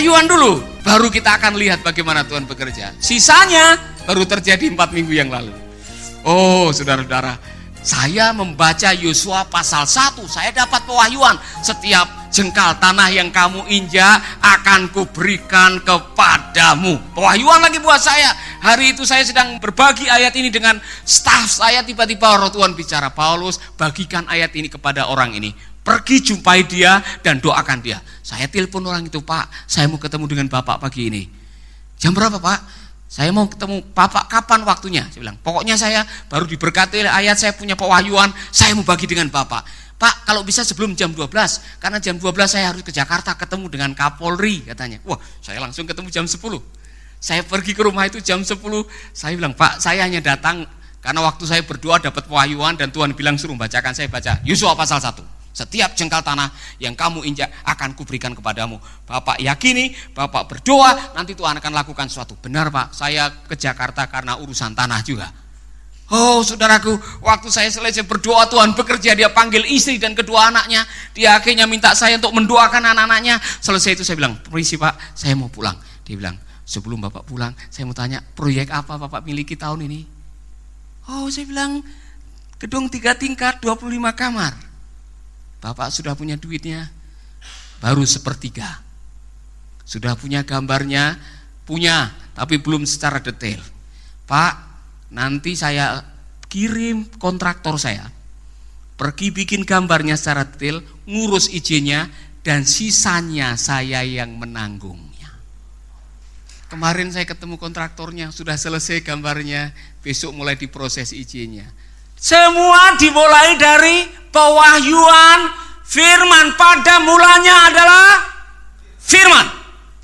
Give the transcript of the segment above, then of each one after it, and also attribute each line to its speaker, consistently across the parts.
Speaker 1: pewahyuan dulu, baru kita akan lihat bagaimana Tuhan bekerja. Sisanya baru terjadi 4 minggu yang lalu. Oh, saudara-saudara, saya membaca Yosua pasal 1, saya dapat pewahyuan. Setiap jengkal tanah yang kamu injak akan kuberikan kepadamu. Pewahyuan lagi buat saya. Hari itu saya sedang berbagi ayat ini dengan staf saya, tiba-tiba Roh Tuhan bicara, Paulus, bagikan ayat ini kepada orang ini. Pergi jumpai dia dan doakan dia. Saya telepon orang itu, Pak, saya mau ketemu dengan Bapak pagi ini. Jam berapa, Pak? Saya mau ketemu Bapak, kapan waktunya? Saya bilang, pokoknya saya baru diberkati oleh ayat, saya punya pewahyuan, saya mau bagi dengan Bapak. Pak, kalau bisa sebelum jam 12, karena jam 12 saya harus ke Jakarta ketemu dengan Kapolri, katanya. Wah, saya langsung ketemu jam 10. Saya pergi ke rumah itu jam 10, saya bilang, Pak, saya hanya datang karena waktu saya berdoa dapat pewahyuan dan Tuhan bilang suruh bacakan, saya baca Yosua pasal 1. Setiap jengkal tanah yang kamu injak akan kuberikan kepadamu. Bapak yakini, Bapak berdoa, nanti Tuhan akan lakukan sesuatu. Benar, Pak, saya ke Jakarta karena urusan tanah juga. Oh, saudaraku, waktu saya selesai berdoa, Tuhan bekerja. Dia panggil istri dan kedua anaknya. Dia akhirnya minta saya untuk mendoakan anak-anaknya. Selesai itu saya bilang, permisi Pak, saya mau pulang. Dia bilang, sebelum Bapak pulang, saya mau tanya, proyek apa Bapak miliki tahun ini? Oh, saya bilang, gedung 3 tingkat, 25 kamar. Bapak sudah punya duitnya, baru 1/3. Sudah punya gambarnya, punya, tapi belum secara detail. Pak, nanti saya kirim kontraktor saya, pergi bikin gambarnya secara detail, ngurus izinnya, dan sisanya saya yang menanggungnya. Kemarin saya ketemu kontraktornya, sudah selesai gambarnya, besok mulai diproses izinnya. Semua dimulai dari pewahyuan firman. Pada mulanya adalah firman.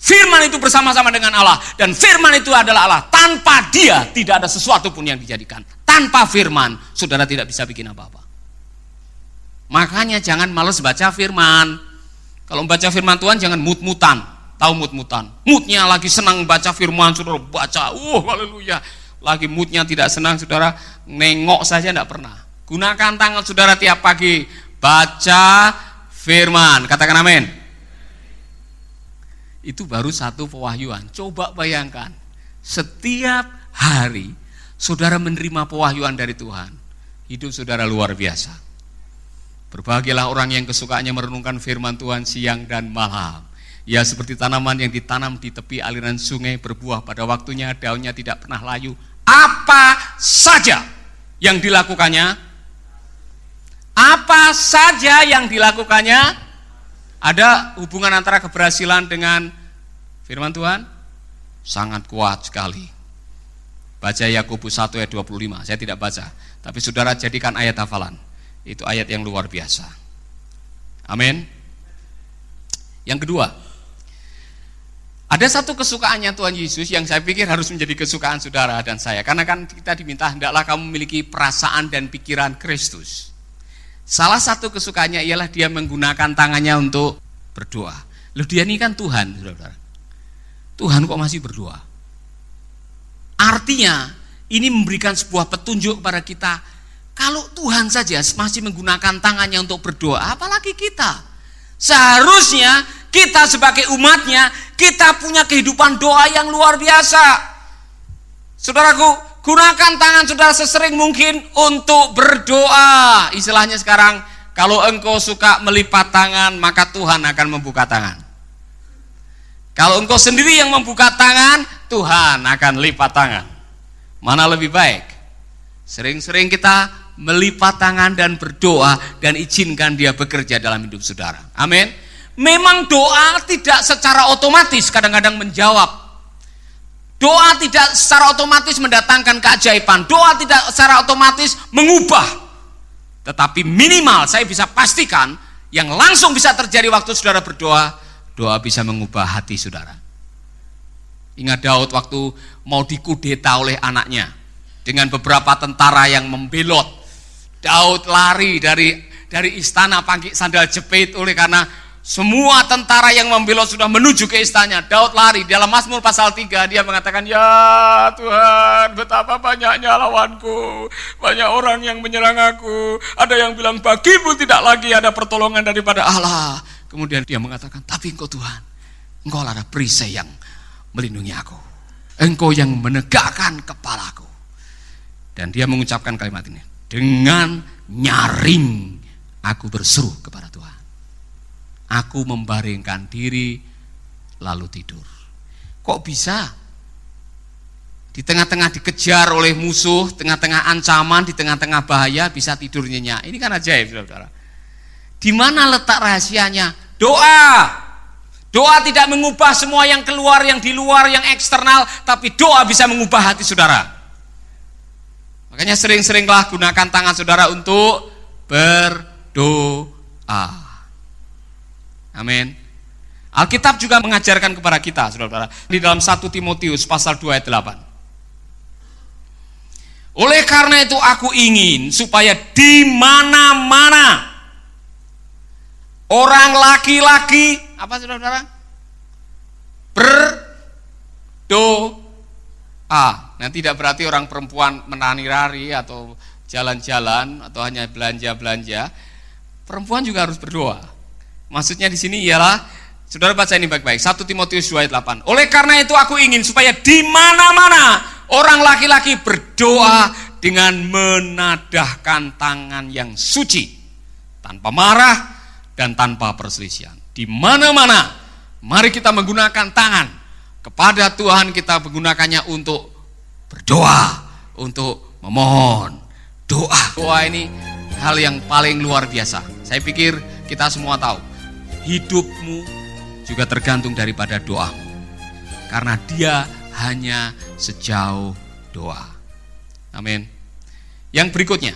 Speaker 1: Firman itu bersama-sama dengan Allah, dan firman itu adalah Allah. Tanpa dia tidak ada sesuatu pun yang dijadikan. Tanpa firman saudara tidak bisa bikin apa-apa. Makanya jangan malas baca firman. Kalau baca firman Tuhan jangan mut-mutan. Tahu mut-mutan? Moodnya lagi senang baca firman, saudara baca, haleluya. Lagi moodnya tidak senang, saudara nengok saja tidak pernah. Gunakan tangan saudara tiap pagi, baca firman, katakan amin. Itu baru satu pewahyuan. Coba bayangkan, setiap hari saudara menerima pewahyuan dari Tuhan, hidup saudara luar biasa. Berbahagialah orang yang kesukaannya merenungkan firman Tuhan siang dan malam. Ya, seperti tanaman yang ditanam di tepi aliran sungai, berbuah pada waktunya, daunnya tidak pernah layu. Apa saja yang dilakukannya, apa saja yang dilakukannya, ada hubungan antara keberhasilan dengan firman Tuhan? Sangat kuat sekali. Baca Yakobus 1 ayat 25, saya tidak baca, tapi saudara jadikan ayat hafalan. Itu ayat yang luar biasa. Amin. Yang kedua, ada satu kesukaannya Tuhan Yesus yang saya pikir harus menjadi kesukaan saudara dan saya. Karena kan kita diminta, hendaklah kamu memiliki perasaan dan pikiran Kristus. Salah satu kesukaannya ialah dia menggunakan tangannya untuk berdoa. Loh, dia ini kan Tuhan, saudara. Tuhan kok masih berdoa? Artinya, ini memberikan sebuah petunjuk kepada kita. Kalau Tuhan saja masih menggunakan tangannya untuk berdoa, apalagi kita? Seharusnya kita sebagai umatnya, kita punya kehidupan doa yang luar biasa. Saudaraku, gunakan tangan saudara sesering mungkin untuk berdoa. Istilahnya sekarang, kalau engkau suka melipat tangan, maka Tuhan akan membuka tangan. Kalau engkau sendiri yang membuka tangan, Tuhan akan lipat tangan. Mana lebih baik? Sering-sering kita melipat tangan dan berdoa, dan izinkan dia bekerja dalam hidup saudara. Amin. Memang doa tidak secara otomatis kadang-kadang menjawab. Doa tidak secara otomatis mendatangkan keajaiban. Doa tidak secara otomatis mengubah. Tetapi minimal saya bisa pastikan yang langsung bisa terjadi waktu saudara berdoa, doa bisa mengubah hati saudara. Ingat Daud waktu mau dikudeta oleh anaknya dengan beberapa tentara yang membelot. Daud lari dari istana pakai sandal jepit oleh karena semua tentara yang membelot sudah menuju ke istana. Daud lari. Dalam Mazmur pasal 3 dia mengatakan, ya Tuhan, betapa banyaknya lawanku, banyak orang yang menyerang aku, ada yang bilang bagimu tidak lagi ada pertolongan daripada Allah. Kemudian dia mengatakan, tapi engkau Tuhan Engkau lah perisai yang melindungi aku. Engkau yang menegakkan kepalaku. Dan dia mengucapkan kalimat ini. Dengan nyaring aku berseru kepada Tuhan. Aku membaringkan diri lalu tidur. Kok bisa? Di tengah-tengah dikejar oleh musuh, tengah-tengah ancaman, di tengah-tengah bahaya bisa tidur nyenyak. Ini kan ajaib, saudara. Di mana letak rahasianya? Doa. Doa tidak mengubah semua yang keluar, yang di luar, yang eksternal, tapi doa bisa mengubah hati saudara. Makanya sering-seringlah gunakan tangan saudara untuk berdoa. Amin. Alkitab juga mengajarkan kepada kita, saudara-saudara, di dalam 1 Timotius pasal 2 ayat 8. Oleh karena itu aku ingin supaya di mana-mana orang laki-laki apa saudara-saudara? Berdoa. Nah, tidak berarti orang perempuan menari-nari atau jalan-jalan atau hanya belanja-belanja. Perempuan juga harus berdoa. Maksudnya di sini ialah, saudara baca ini baik-baik. 1 Timotius 2 ayat 8. Oleh karena itu aku ingin supaya di mana-mana orang laki-laki berdoa dengan menadahkan tangan yang suci, tanpa marah dan tanpa perselisihan. Di mana-mana mari kita menggunakan tangan kepada Tuhan, kita menggunakannya untuk berdoa, untuk memohon. Doa ini hal yang paling luar biasa. Saya pikir kita semua tahu, hidupmu juga tergantung daripada doamu. Karena dia hanya sejauh doa. Amin. Yang berikutnya,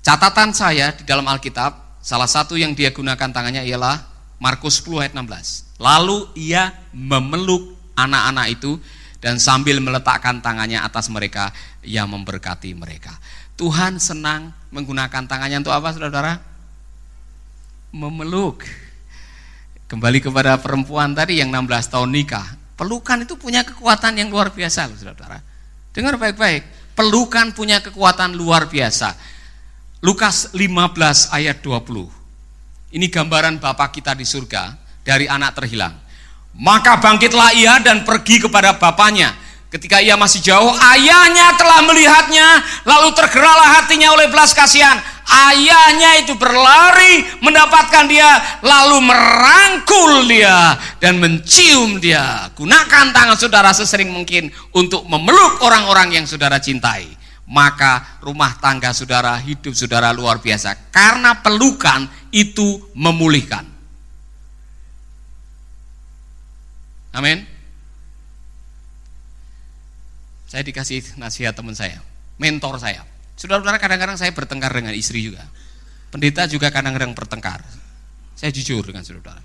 Speaker 1: catatan saya di dalam Alkitab, salah satu yang dia gunakan tangannya ialah Markus 10 ayat 16. Lalu ia memeluk anak-anak itu dan sambil meletakkan tangannya atas mereka, ia memberkati mereka. Tuhan senang menggunakan tangannya untuk apa, saudara? Memeluk. Kembali kepada perempuan tadi yang 16 tahun nikah. Pelukan itu punya kekuatan yang luar biasa, loh, saudara. Dengar baik-baik. Pelukan punya kekuatan luar biasa. Lukas 15 ayat 20. Ini gambaran Bapa kita di surga dari anak terhilang. Maka bangkitlah ia dan pergi kepada bapaknya. Ketika ia masih jauh, ayahnya telah melihatnya, lalu tergeraklah hatinya oleh belas kasihan. Ayahnya itu berlari mendapatkan dia, lalu merangkul dia dan mencium dia. Gunakan tangan saudara sesering mungkin untuk memeluk orang-orang yang saudara cintai. Maka rumah tangga saudara, hidup saudara luar biasa. Karena pelukan itu memulihkan. Amin. Saya dikasih nasihat teman saya, mentor saya. Saudara-saudara, kadang-kadang saya bertengkar dengan istri juga. Pendeta juga kadang-kadang bertengkar. Saya jujur dengan saudara.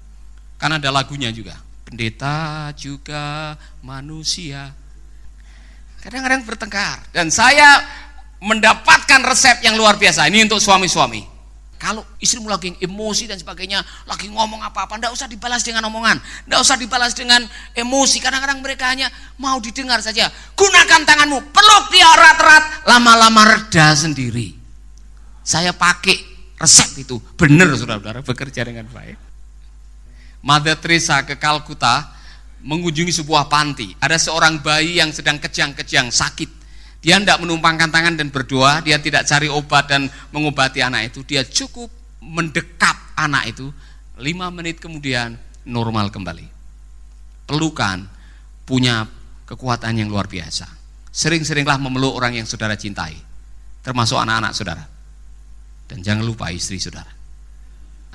Speaker 1: Karena ada lagunya juga. Pendeta juga manusia. Kadang-kadang bertengkar. Dan saya mendapatkan resep yang luar biasa. Ini untuk suami-suami. Kalau istrimu lagi emosi dan sebagainya, lagi ngomong apa-apa, enggak usah dibalas dengan omongan, enggak usah dibalas dengan emosi. Kadang-kadang mereka hanya mau didengar saja. Gunakan tanganmu, peluk dia erat-erat, lama-lama reda sendiri. Saya pakai resep itu, benar saudara-saudara, bekerja dengan baik. Mother Teresa ke Kalkuta mengunjungi sebuah panti. Ada seorang bayi yang sedang kejang-kejang, sakit. Dia tidak menumpangkan tangan dan berdoa, dia tidak cari obat dan mengobati anak itu. Dia cukup mendekap anak itu, 5 menit kemudian normal kembali. Pelukan punya kekuatan yang luar biasa. Sering-seringlah memeluk orang yang saudara cintai, termasuk anak-anak saudara. Dan jangan lupa istri saudara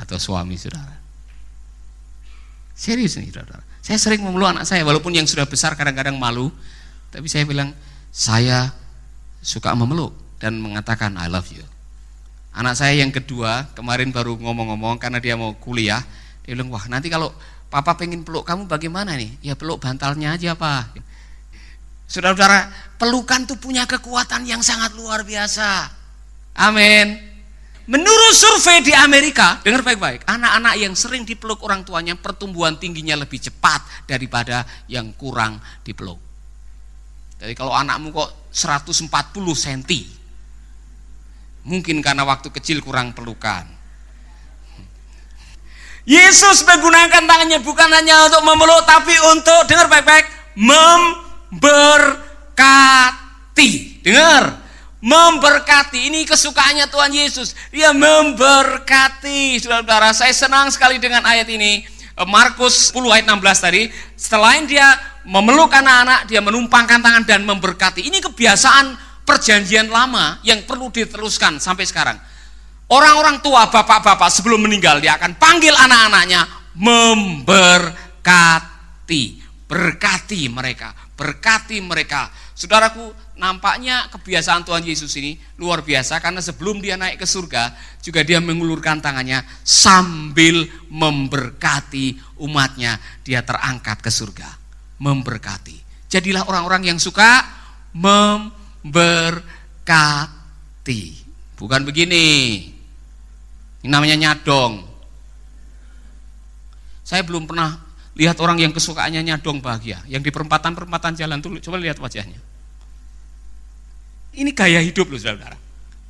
Speaker 1: atau suami saudara. Serius nih saudara. Saya sering memeluk anak saya, walaupun yang sudah besar kadang-kadang malu, tapi saya bilang, saya suka memeluk dan mengatakan I love you. Anak saya yang kedua kemarin baru ngomong-ngomong karena dia mau kuliah. Dia bilang, wah nanti kalau papa pengen peluk kamu bagaimana nih? Ya peluk bantalnya aja pak. Saudara-saudara, pelukan tuh punya kekuatan yang sangat luar biasa. Amin. Menurut survei di Amerika, dengar baik-baik, anak-anak yang sering dipeluk orang tuanya pertumbuhan tingginya lebih cepat daripada yang kurang dipeluk. Jadi kalau anakmu kok 140 cm, mungkin karena waktu kecil kurang pelukan. Yesus menggunakan tangannya bukan hanya untuk memeluk, tapi untuk, dengar baik-baik, memberkati. Dengar, memberkati. Ini kesukaannya Tuhan Yesus. Dia memberkati. Saudara-saudara, saya senang sekali dengan ayat ini. Markus 10 ayat 16 tadi. Selain dia memeluk anak-anak, dia menumpangkan tangan dan memberkati. Ini kebiasaan perjanjian lama yang perlu diteruskan sampai sekarang. Orang-orang tua, bapak-bapak sebelum meninggal, dia akan panggil anak-anaknya memberkati. Berkati mereka, berkati mereka. Saudaraku, nampaknya kebiasaan Tuhan Yesus ini luar biasa, karena sebelum dia naik ke surga juga dia mengulurkan tangannya sambil memberkati umatnya. Dia terangkat ke surga, memberkati. Jadilah orang-orang yang suka memberkati. Bukan begini, ini namanya nyadong. Saya belum pernah lihat orang yang kesukaannya nyadong bahagia, yang di perempatan-perempatan jalan tuh, coba lihat wajahnya. Ini gaya hidup loh, saudara-saudara.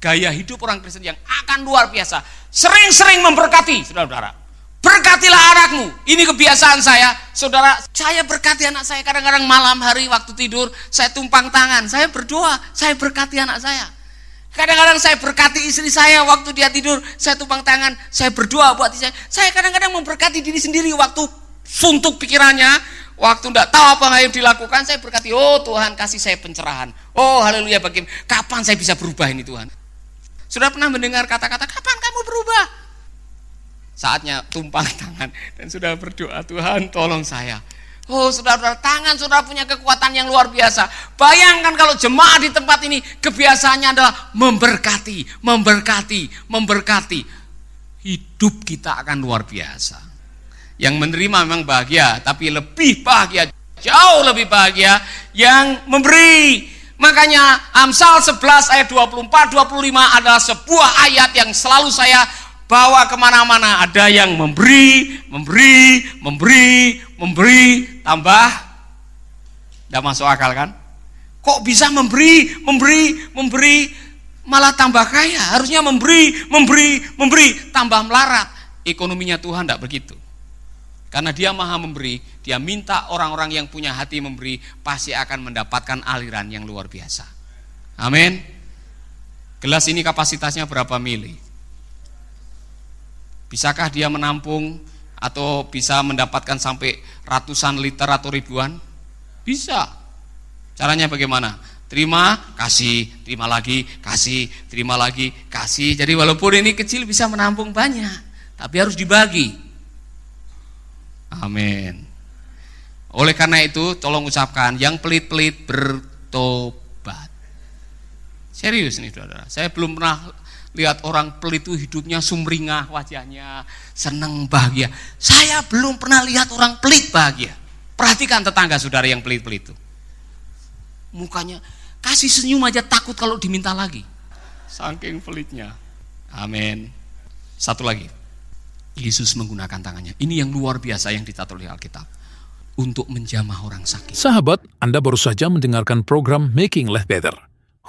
Speaker 1: Gaya hidup orang Kristen yang akan luar biasa. Sering-sering memberkati, saudara-saudara. Berkatilah anakmu. Ini kebiasaan saya, saudara. Saya berkati anak saya kadang-kadang malam hari waktu tidur, saya tumpang tangan, saya berdoa, saya berkati anak saya. Kadang-kadang saya berkati istri saya waktu dia tidur, saya tumpang tangan, saya berdoa buat istri saya. Saya kadang-kadang memberkati diri sendiri waktu suntuk pikirannya, waktu tidak tahu apa yang dilakukan, saya berkati, oh Tuhan kasih saya pencerahan. Oh haleluya, bagaimana, kapan saya bisa berubah ini Tuhan? Sudah pernah mendengar kata-kata, kapan kamu berubah? Saatnya tumpang tangan dan sudah berdoa, Tuhan tolong saya. Oh saudara, tangan saudara punya kekuatan yang luar biasa. Bayangkan kalau jemaat di tempat ini kebiasaannya adalah memberkati, memberkati, memberkati. Hidup kita akan luar biasa. Yang menerima memang bahagia, tapi lebih bahagia, jauh lebih bahagia yang memberi. Makanya Amsal 11 ayat 24-25 adalah sebuah ayat yang selalu saya bawa kemana-mana. Ada yang memberi, tambah. Tidak masuk akal kan? Kok bisa memberi, malah tambah kaya? Harusnya memberi, tambah melarat. Ekonominya Tuhan tidak begitu. Karena dia maha memberi, dia minta orang-orang yang punya hati memberi pasti akan mendapatkan aliran yang luar biasa. Amin. Gelas ini kapasitasnya berapa mili? Bisakah dia menampung atau bisa mendapatkan sampai ratusan liter atau ribuan? Bisa. Caranya bagaimana? Terima, kasih, terima lagi, kasih, terima lagi, kasih. Jadi walaupun ini kecil bisa menampung banyak, tapi harus dibagi. Amin. Oleh karena itu tolong ucapkan, yang pelit-pelit bertobat. Serius nih saudara, saya belum pernah lihat orang pelit itu hidupnya sumringah wajahnya, senang bahagia. Saya belum pernah lihat orang pelit bahagia. Perhatikan tetangga saudara yang pelit-pelit itu, mukanya kasih senyum aja takut kalau diminta lagi, saking pelitnya. Amin. Satu lagi, Yesus menggunakan tangannya. Ini yang luar biasa yang dicatat oleh Alkitab, untuk menjamah orang sakit.
Speaker 2: Sahabat, Anda baru saja mendengarkan program Making Life Better.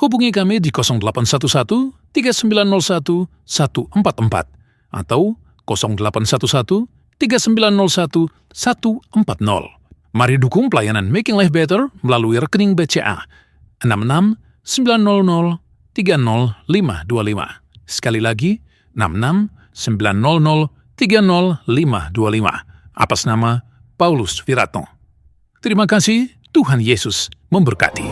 Speaker 2: Hubungi kami di 0811-3901-144 atau 0811-3901-140. Mari dukung pelayanan Making Life Better melalui rekening BCA 6690300525. Sekali lagi, 6690300525 atas nama Paulus Wiratno. Terima kasih, Tuhan Yesus memberkati.